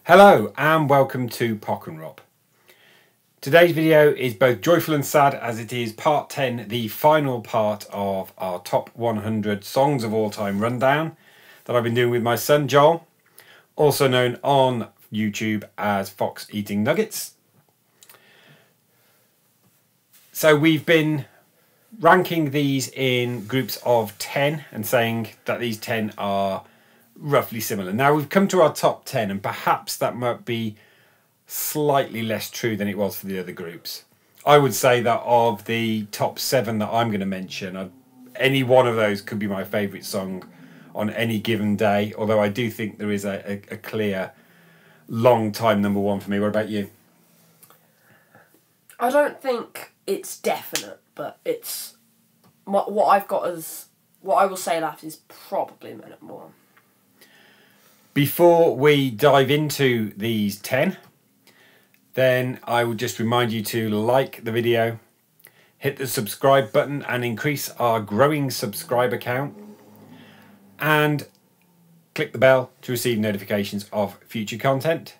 Hello and welcome to Pock and Rob. Today's video is both joyful and sad as it is part 10, the final part of our top 100 songs of all time rundown that I've been doing with my son Joel, also known on YouTube as Fox Eating Nuggets. So we've been ranking these in groups of 10 and saying that these 10 are roughly similar. Now we've come to our top 10 and perhaps that might be slightly less true than it was for the other groups. I would say that of the top 7 that I'm going to mention, any one of those could be my favourite song on any given day, although I do think there is a clear long time number one for me. What about you? I don't think it's definite, but it's what I've got as what I will say that is probably my number one. Before we dive into these 10, then I would just remind you to like the video, hit the subscribe button and increase our growing subscriber count, and click the bell to receive notifications of future content.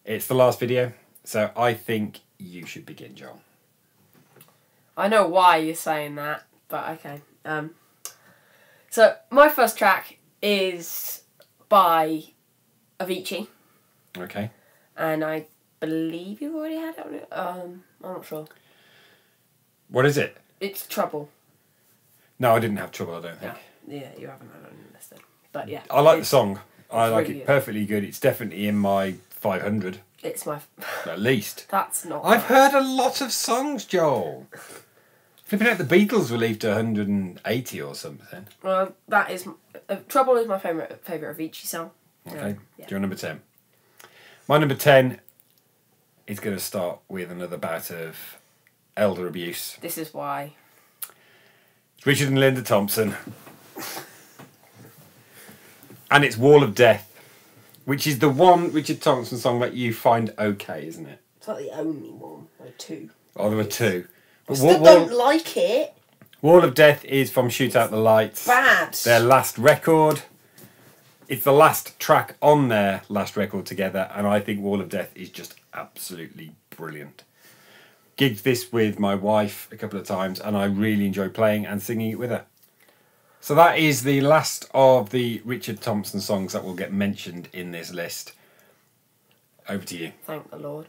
It's the last video, so I think you should begin, Joel. I know why you're saying that, but okay. So my first track is by Avicii. Okay. And I believe you've already had it on it. I'm not sure. What is it? It's Trouble. No, I didn't have Trouble, I don't think. No. Yeah, you haven't had it on your list then. But yeah. I like the song. I like really it good. perfectly good. It's definitely in my 500. It's my... At least. That's not... I've heard a lot of songs, Joel. Flipping out, the Beatles were leaved to 180 or something. Well, that is... Trouble is my favourite Avicii song. Okay, Yeah. you're number 10. My number 10 is going to start with another bout of elder abuse. This is why. It's Richard and Linda Thompson. And it's Wall of Death, which is the one Richard Thompson song that you find okay, isn't it? It's not the only one. There are two. Oh, there were two. I still don't like it. Wall of Death is from Shoot Out the Lights. Bad. Their last record. It's the last track on their last record together, and I think Wall of Death is just absolutely brilliant. Gigged this with my wife a couple of times, and I really enjoy playing and singing it with her. So that is the last of the Richard Thompson songs that will get mentioned in this list. Over to you. Thank the Lord.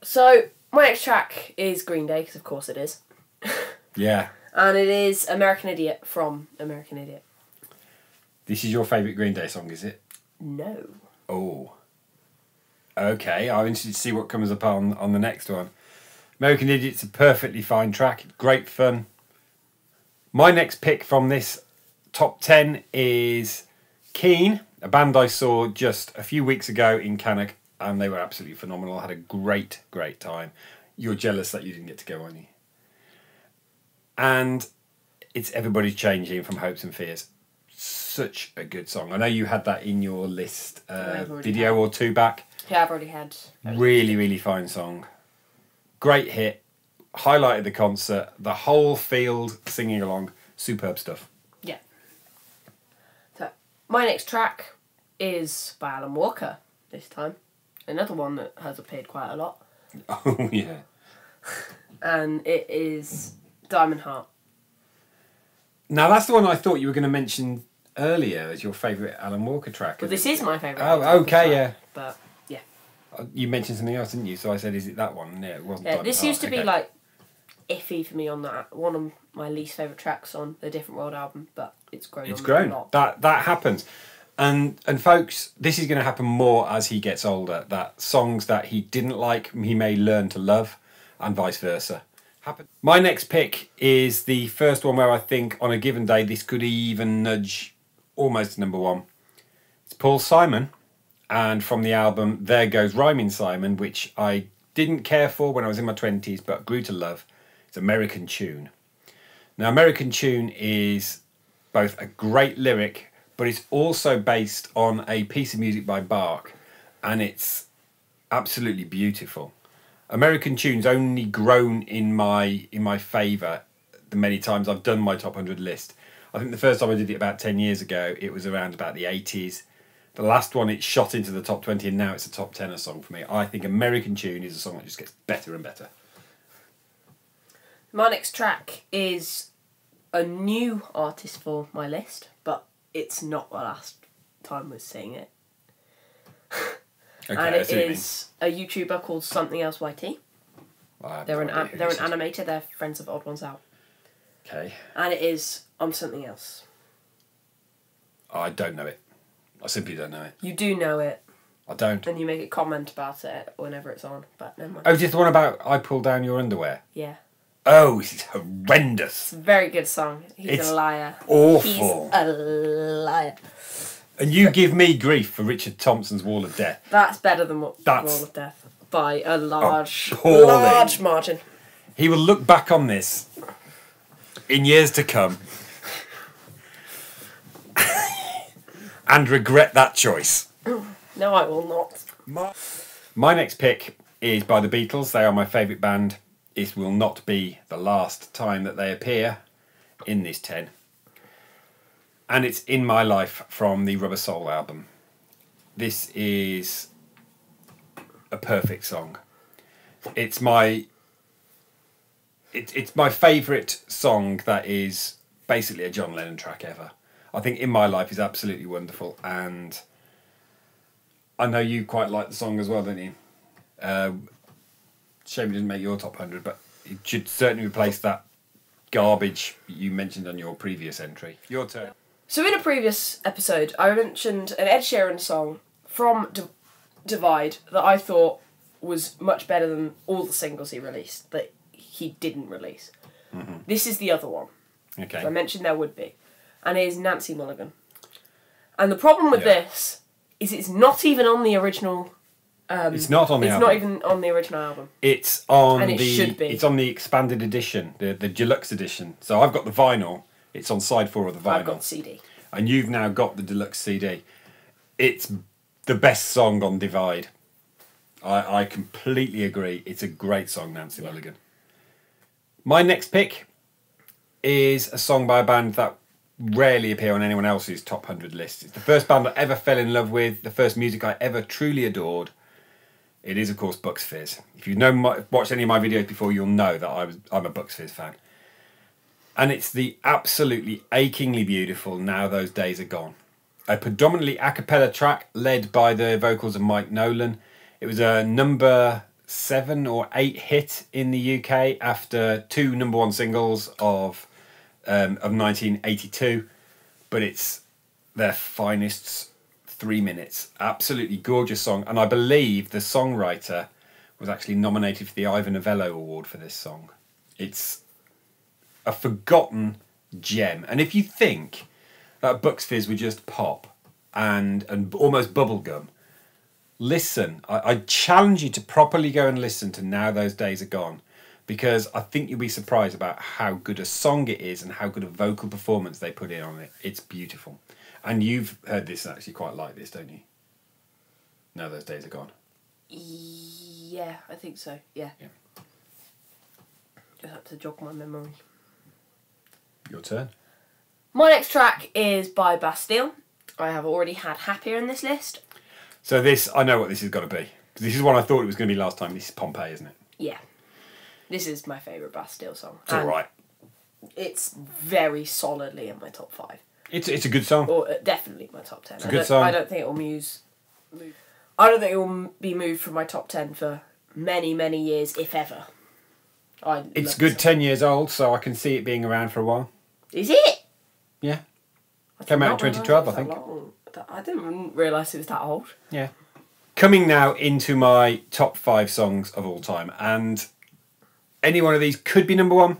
So, my next track is Green Day, because of course it is. Yeah. And it is American Idiot from American Idiot. This is your favourite Green Day song, is it? No. Oh. Okay, I'm interested to see what comes up on the next one. American Idiot's a perfectly fine track, great fun. My next pick from this top 10 is Keane, a band I saw just a few weeks ago in Cannock, and they were absolutely phenomenal. I had a great time. You're jealous that you didn't get to go, aren't you? And it's Everybody's Changing from Hopes and Fears. Such a good song. I know you had that in your list video or two back. Yeah, I've already had. Really fine song. Great hit. Highlighted the concert. The whole field singing along. Superb stuff. Yeah. So, my next track is by Alan Walker this time. Another one that has appeared quite a lot. Oh, yeah. And it is Diamond Heart. Now, that's the one I thought you were going to mention earlier as your favourite Alan Walker track. Well, this is my favourite. Oh, okay, yeah. But, yeah. You mentioned something else, didn't you? So I said, is it that one? Yeah, it wasn't. Yeah, this used to be okay. like iffy for me on that. One of my least favourite tracks on the Different World album, but it's grown. It's on grown. a lot. That happens. And folks, this is going to happen more as he gets older. That songs that he didn't like, he may learn to love, and vice versa. My next pick is the first one where I think on a given day this could even nudge almost to number one. It's Paul Simon, and from the album There Goes Rhyming Simon, which I didn't care for when I was in my 20s but grew to love. It's American Tune. Now, American Tune is both a great lyric, but it's also based on a piece of music by Bach, and it's absolutely beautiful. American Tune's only grown in my favour the many times I've done my top 100 list. I think the first time I did it about 10 years ago, it was around about the 80s. The last one, it shot into the top 20, and now it's a top 10 song for me. I think American Tune is a song that just gets better and better. My next track is a new artist for my list, but it's not the last time we're seeing it. Okay, and it is a YouTuber called Something Else YT. They're an animator. They're friends of Odd Ones Out. Okay. And it is I'm Something Else. I don't know it. I simply don't know it. You do know it. I don't. And you make a comment about it whenever it's on, but never mind. Oh, is this the one about I pull down your underwear? Yeah. Oh, this is horrendous. It's a very good song. He's a liar. Awful. He's a liar. And you give me grief for Richard Thompson's Wall of Death. That's better than Wall of Death by a large margin. He will look back on this in years to come and regret that choice. No, I will not. My next pick is by the Beatles. They are my favourite band. It will not be the last time that they appear in this 10. And it's In My Life from the Rubber Soul album. This is a perfect song. It's my favourite song that is basically a John Lennon track ever. I think In My Life is absolutely wonderful, and I know you quite like the song as well, don't you? Shame it didn't make your top 100, but it should certainly replace that garbage you mentioned on your previous entry. Your turn. So in a previous episode, I mentioned an Ed Sheeran song from Divide that I thought was much better than all the singles he released that he didn't release. Mm-hmm. This is the other one. Okay. So I mentioned there would be. And it is Nancy Mulligan. And the problem with this is it's not even on the original... it's not on the album. It's not even on the original album. It's on and it should be. It's on the expanded edition, the deluxe edition. So I've got the vinyl. It's on side 4 of the vinyl. I've got the CD. And you've now got the deluxe CD. It's the best song on Divide. I completely agree. It's a great song, Nancy Mulligan. My next pick is a song by a band that rarely appear on anyone else's top 100 list. It's the first band I ever fell in love with, the first music I ever truly adored. It is, of course, Bucks Fizz. If you've watched any of my videos before, you'll know that I'm a Bucks Fizz fan. And it's the absolutely achingly beautiful Now Those Days Are Gone. A predominantly a cappella track led by the vocals of Mike Nolan. It was a number 7 or 8 hit in the UK after 2 number 1 singles of 1982. But it's their finest 3 minutes. Absolutely gorgeous song. And I believe the songwriter was actually nominated for the Ivor Novello Award for this song. It's a forgotten gem. And if you think that Bucks Fizz were just pop and almost bubblegum, listen. I challenge you to properly go and listen to Now Those Days Are Gone, because I think you'll be surprised about how good a song it is and how good a vocal performance they put in on it. It's beautiful. And you've heard this and actually quite like this, don't you? Now Those Days Are Gone. Yeah, I think so. Yeah. Just have to jog my memory. Your turn. My next track is by Bastille. I have already had Happier in this list. So this, I know what this has got to be. Because this is one I thought it was going to be last time. This is Pompeii, isn't it? Yeah. This is my favourite Bastille song. It's alright. It's very solidly in my top 5. It's a good song. Or definitely my top 10. It's a good song. I don't think it will move. I don't think it will be moved from my top 10 for many, many years, if ever. It's good 10 years old, so I can see it being around for a while. Is it? Yeah. Came out in 2012, I think. I didn't realise it was that old. Yeah. Coming now into my top 5 songs of all time, and any one of these could be number 1,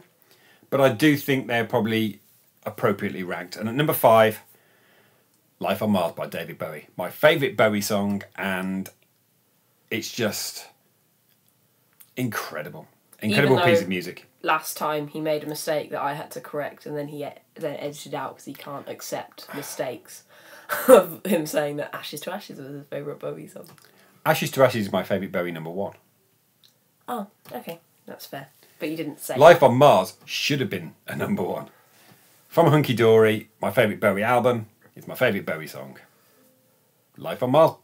but I do think they're probably appropriately ranked. And at number 5, Life on Mars by David Bowie. My favourite Bowie song, and it's just incredible. Incredible piece of music. Last time he made a mistake that I had to correct, and then he then edited out because he can't accept mistakes of him saying that Ashes to Ashes was his favourite Bowie song. Ashes to Ashes is my favourite Bowie number 1. Oh, okay. That's fair. But you didn't say Life on Mars should have been a number 1. From Hunky Dory, my favourite Bowie album, it's my favourite Bowie song. Life on Mars.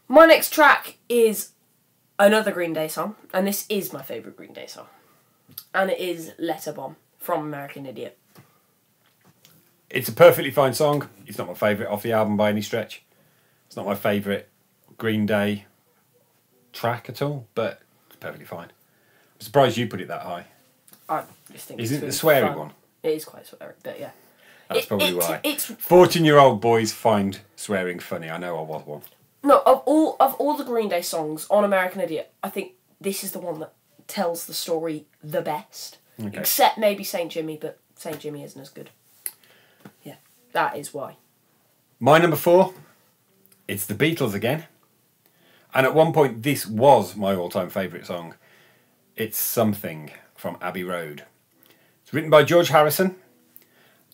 My next track is another Green Day song, and this is my favourite Green Day song. And it is Letterbomb from American Idiot. It's a perfectly fine song. It's not my favourite off the album by any stretch. It's not my favourite Green Day track at all, but it's perfectly fine. I'm surprised you put it that high. I just think Isn't it's it really the sweary fun. one? It is quite sweary, but yeah. That's probably why. It's 14-year-old boys find swearing funny. I know I was one. no of all the Green Day songs on American Idiot. I think this is the one that tells the story the best. Okay. Except maybe Saint Jimmy, but Saint Jimmy isn't as good. Yeah, that is why. My number 4, it's the Beatles again. And at one point, this was my all-time favourite song. It's Something from Abbey Road. It's written by George Harrison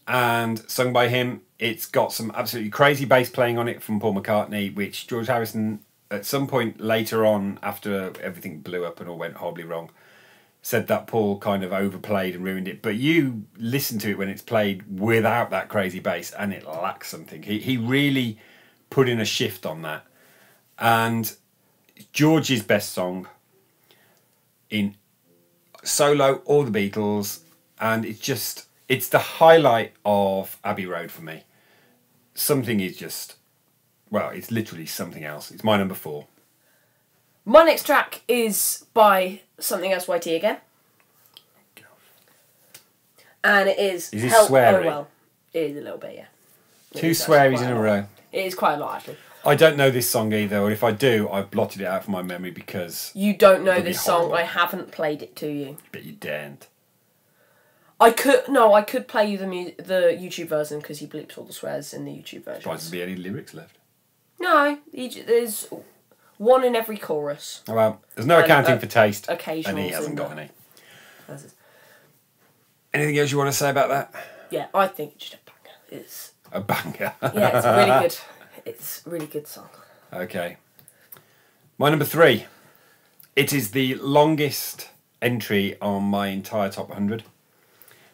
and sung by him. It's got some absolutely crazy bass playing on it from Paul McCartney, which George Harrison, at some point later on, after everything blew up and all went horribly wrong, said that Paul kind of overplayed and ruined it. But you listen to it when it's played without that crazy bass and it lacks something. He really put in a shift on that. And George's best song in solo or the Beatles, and it's the highlight of Abbey Road for me. Something is just, well, it's literally something else. It's my number 4. My next track is by Something Else YT again. And it is this Help sweary? Oh Well. It is a little bit, yeah. It 2 is actually swearies quite in a lot. row. It is quite a lot, actually. I don't know this song either, or if I do, I've blotted it out from my memory because... You don't know It'll be this song. horrible. I haven't played it to you. But you daren't. I could play you the YouTube version because he bleeps all the swears in the YouTube version. Surprised there'd be any lyrics left. No, there's one in every chorus. Oh, well, there's no accounting for taste, and Occasionals he hasn't in got there. any. Anything else you want to say about that? Yeah, I think it's just a banger. It's A banger. yeah, it's really good. It's a really good song. Okay. My number 3. It is the longest entry on my entire top 100.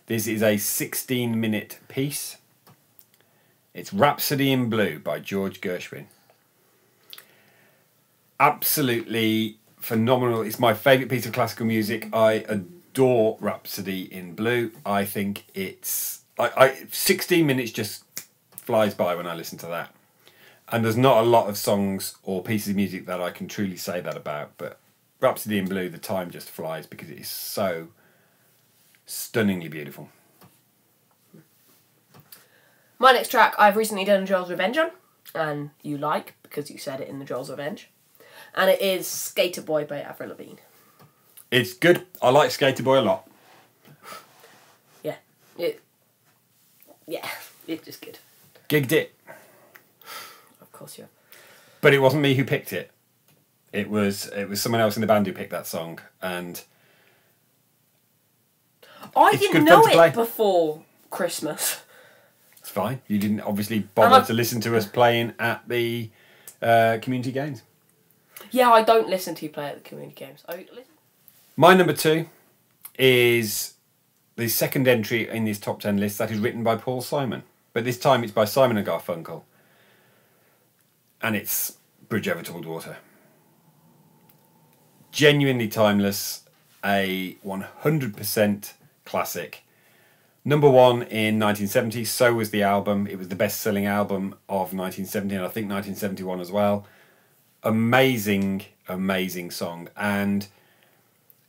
This is a 16-minute piece. It's Rhapsody in Blue by George Gershwin. Absolutely phenomenal. It's my favourite piece of classical music. I adore Rhapsody in Blue. I think it's... 16 minutes just flies by when I listen to that. And there's not a lot of songs or pieces of music that I can truly say that about, but Rhapsody in Blue, the time just flies because it is so stunningly beautiful. My next track I've recently done Joel's Revenge on, and you like because you said it in the Joel's Revenge, and it is Skater Boy by Avril Lavigne. It's good. I like Skater Boy a lot. Yeah, it's just good. Gigged it. Of course you have. But it wasn't me who picked it. It was someone else in the band who picked that song, and I It's didn't good fun know to play. it before Christmas. it's fine. You didn't obviously bother to listen to us playing at the community games. Yeah, I don't listen to you play at the community games. I listen. My number 2 is the second entry in this top 10 list that is written by Paul Simon. But this time it's by Simon and Garfunkel. And it's Bridge Over Troubled Water. Genuinely timeless. A 100% classic. Number 1 in 1970. So was the album. It was the best-selling album of 1970 and I think 1971 as well. Amazing, amazing song. And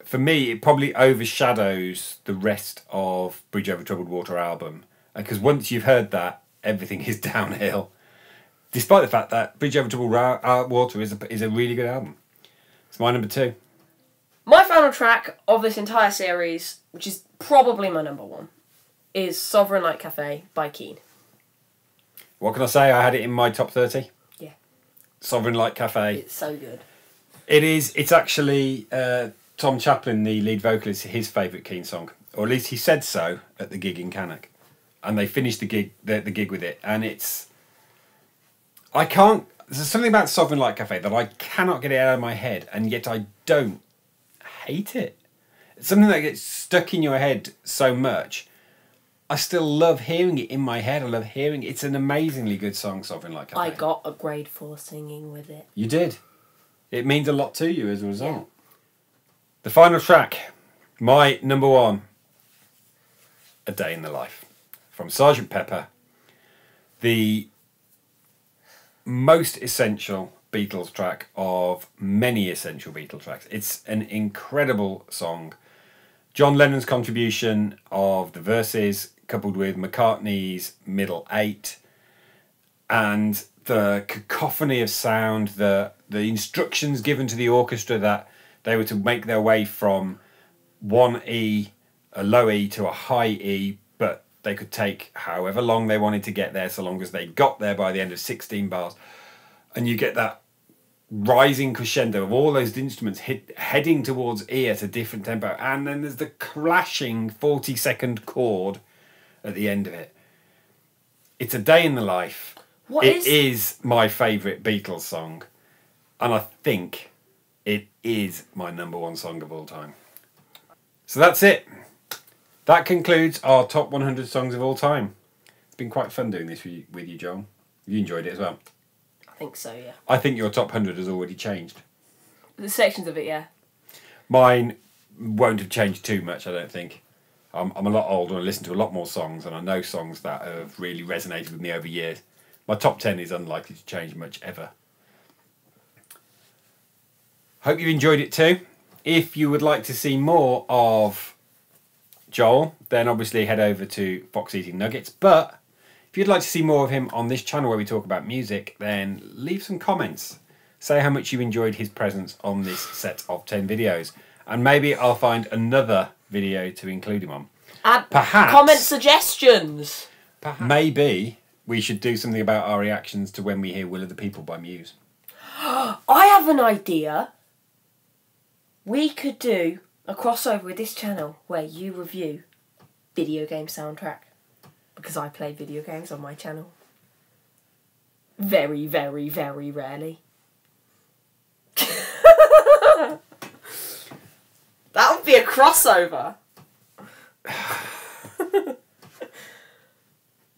for me, it probably overshadows the rest of Bridge Over Troubled Water album. Because once you've heard that, everything is downhill. Despite the fact that Bridge Over Troubled Water is a really good album. It's my number 2. My final track of this entire series, which is probably my number 1, is Sovereign Light Cafe by Keane. What can I say? I had it in my top 30. Yeah. Sovereign Light Cafe. It's so good. It's actually Tom Chaplin, the lead vocalist, his favourite Keane song. Or at least he said so at the gig in Cannock. And they finished the gig with it. And it's... There's something about Sovereign Light Cafe that I cannot get it out of my head, and yet I don't hate it. It's something that gets stuck in your head so much. I still love hearing it in my head. I love hearing it. It's an amazingly good song, Sovereign Like a I Pain. got a grade 4 singing with it. You did. It means a lot to you as a result. Yeah. The final track, my number one, A Day in the Life, from Sgt. Pepper, the most essential Beatles track of many essential Beatles tracks. It's an incredible song. John Lennon's contribution of the verses, coupled with McCartney's middle 8, and the cacophony of sound, the instructions given to the orchestra that they were to make their way from one E, a low E, to a high E, but they could take however long they wanted to get there, so long as they got there by the end of 16 bars. And you get that rising crescendo of all those instruments heading towards E at a different tempo, and then there's the clashing 40-second chord at the end of it. It's A Day in the Life. It is my favourite Beatles song, and I think it is my number one song of all time. So that's it. That concludes our top 100 songs of all time. It's been quite fun doing this with you, Joel. You enjoyed it as well? I think so, yeah. I think your top 100 has already changed. The sections of it, yeah. Mine won't have changed too much, I don't think. I'm a lot older, I listen to a lot more songs, and I know songs that have really resonated with me over years. My top 10 is unlikely to change much ever. Hope you enjoyed it too. If you would like to see more of Joel, then obviously head over to Fox Eating Nuggets. But if you'd like to see more of him on this channel where we talk about music, then leave some comments. Say how much you enjoyed his presence on this set of 10 videos. And maybe I'll find another video to include him on. And perhaps comment suggestions. Maybe we should do something about our reactions to when we hear Will of the People by Muse. I have an idea. We could do a crossover with this channel where you review video game soundtrack. Because I play video games on my channel. Very, very, very rarely. That would be a crossover.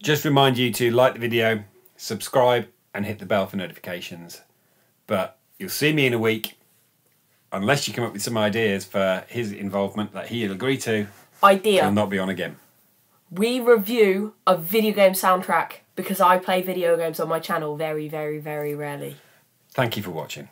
Just remind you to like the video, subscribe, and hit the bell for notifications. But you'll see me in a week, unless you come up with some ideas for his involvement that he'll agree to. Idea. He'll not be on again. We review a video game soundtrack because I play video games on my channel very, very, very rarely. Thank you for watching.